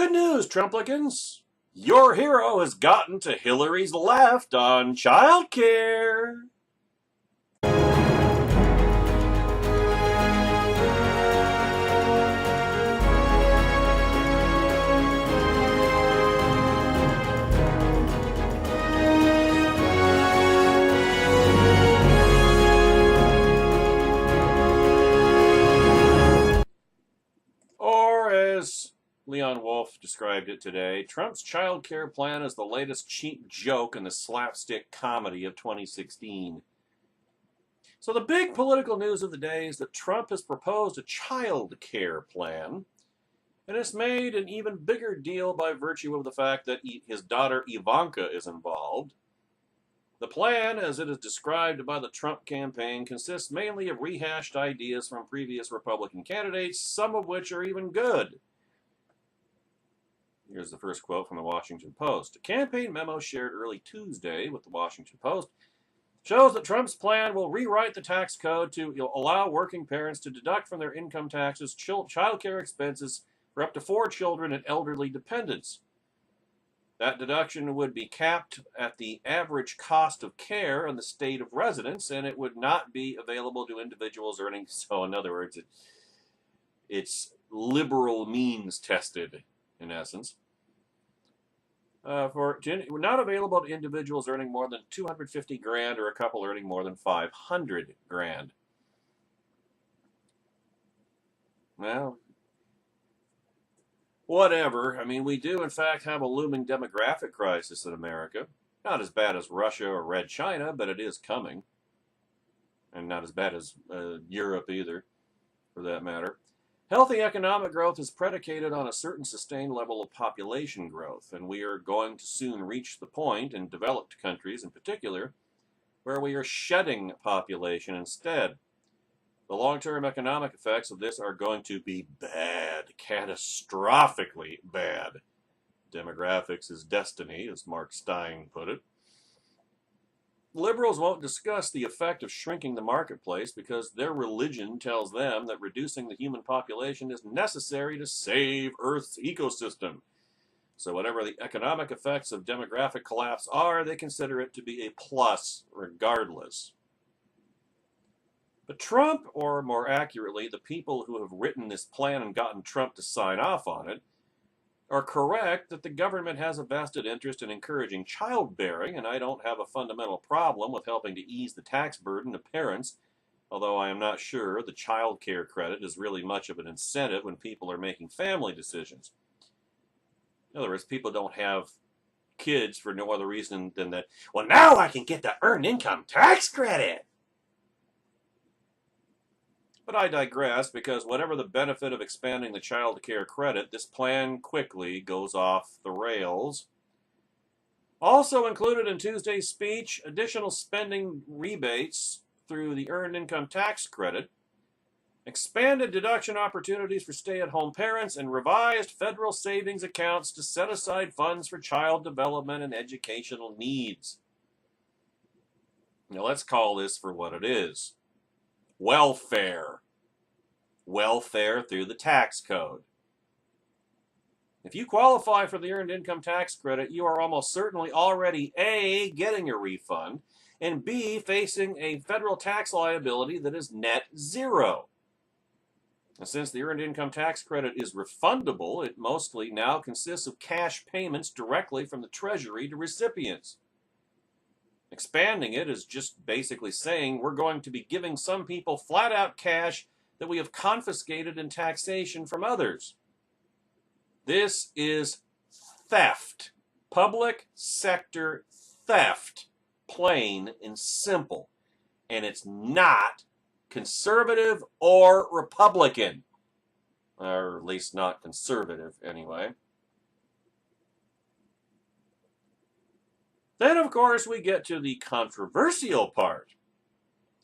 Good news, Trumplicans! Your hero has gotten to Hillary's left on childcare. Or as Leon Wolf described it today, Trump's child care plan is the latest cheap joke in the slapstick comedy of 2016. So the big political news of the day is that Trump has proposed a child care plan, and it's made an even bigger deal by virtue of the fact that his daughter Ivanka is involved. The plan, as it is described by the Trump campaign, consists mainly of rehashed ideas from previous Republican candidates, some of which are even good. Here's the first quote from the Washington Post. A campaign memo shared early Tuesday with the Washington Post shows that Trump's plan will rewrite the tax code to allow working parents to deduct from their income taxes child care expenses for up to 4 children and elderly dependents. That deduction would be capped at the average cost of care in the state of residence, and it would not be available to individuals earning, so in other words, it's liberal means tested, in essence. Not available to individuals earning more than $250,000 or a couple earning more than $500,000. Well, whatever. I mean, we do, in fact, have a looming demographic crisis in America. Not as bad as Russia or Red China, but it is coming. And not as bad as Europe either, for that matter. Healthy economic growth is predicated on a certain sustained level of population growth, and we are going to soon reach the point, in developed countries in particular, where we are shedding population instead. The long-term economic effects of this are going to be bad, catastrophically bad. Demographics is destiny, as Mark Stein put it. Liberals won't discuss the effect of shrinking the marketplace because their religion tells them that reducing the human population is necessary to save Earth's ecosystem. So whatever the economic effects of demographic collapse are, they consider it to be a plus regardless. But Trump, or more accurately, the people who have written this plan and gotten Trump to sign off on it, are correct that the government has a vested interest in encouraging childbearing, and I don't have a fundamental problem with helping to ease the tax burden of parents, although I am not sure the child care credit is really much of an incentive when people are making family decisions. In other words, people don't have kids for no other reason than that, well, now I can get the earned income tax credit. But I digress, because whatever the benefit of expanding the child care credit, this plan quickly goes off the rails. Also included in Tuesday's speech, additional spending rebates through the earned income tax credit, expanded deduction opportunities for stay-at-home parents, and revised federal savings accounts to set aside funds for child development and educational needs. Now let's call this for what it is. Welfare. Welfare through the tax code. If you qualify for the earned income tax credit, you are almost certainly already A, getting a refund, and B, facing a federal tax liability that is net zero. And since the earned income tax credit is refundable, it mostly now consists of cash payments directly from the treasury to recipients. Expanding it is just basically saying we're going to be giving some people flat-out cash that we have confiscated in taxation from others. This is theft. Public sector theft. Plain and simple. And it's not conservative or Republican. Or at least not conservative, anyway. Then, of course, we get to the controversial part.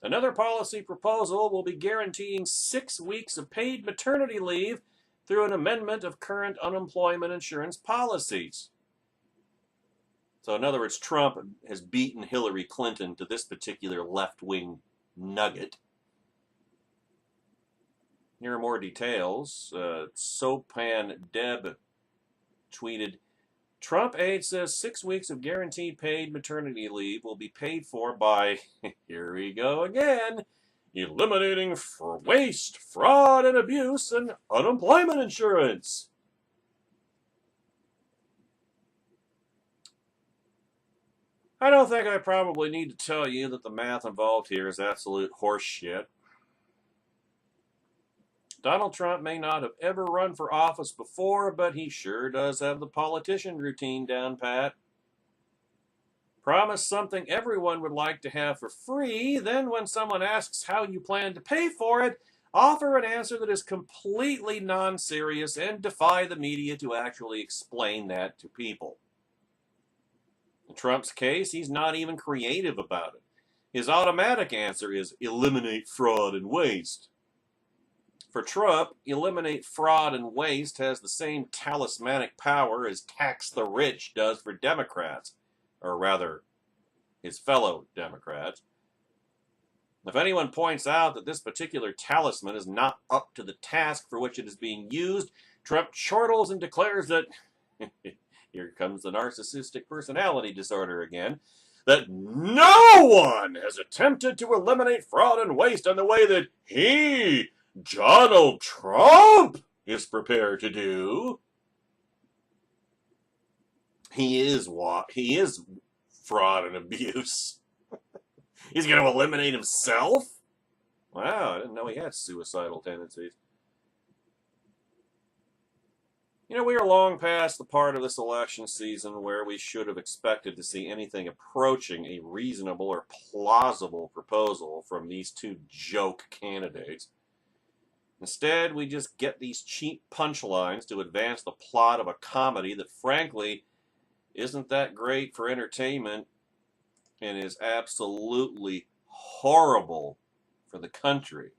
Another policy proposal will be guaranteeing 6 weeks of paid maternity leave through an amendment of current unemployment insurance policies. So, in other words, Trump has beaten Hillary Clinton to this particular left-wing nugget. Here are more details. Sopan Deb tweeted, Trump aide says 6 weeks of guaranteed paid maternity leave will be paid for by, here we go again, eliminating waste, fraud, and abuse and unemployment insurance. I don't think I probably need to tell you that the math involved here is absolute horseshit. Donald Trump may not have ever run for office before, but he sure does have the politician routine down pat. Promise something everyone would like to have for free, then when someone asks how you plan to pay for it, offer an answer that is completely non-serious and defy the media to actually explain that to people. In Trump's case, he's not even creative about it. His automatic answer is eliminate fraud and waste. For Trump, eliminate fraud and waste has the same talismanic power as tax the rich does for Democrats, or rather, his fellow Democrats. If anyone points out that this particular talisman is not up to the task for which it is being used, Trump chortles and declares that, here comes the narcissistic personality disorder again, that no one has attempted to eliminate fraud and waste in the way that he, Donald Trump, is prepared to do. He is what? He is fraud and abuse. He's going to eliminate himself? Wow, I didn't know he had suicidal tendencies. You know, we are long past the part of this election season where we should have expected to see anything approaching a reasonable or plausible proposal from these two joke candidates. Instead, we just get these cheap punchlines to advance the plot of a comedy that, frankly, isn't that great for entertainment and is absolutely horrible for the country.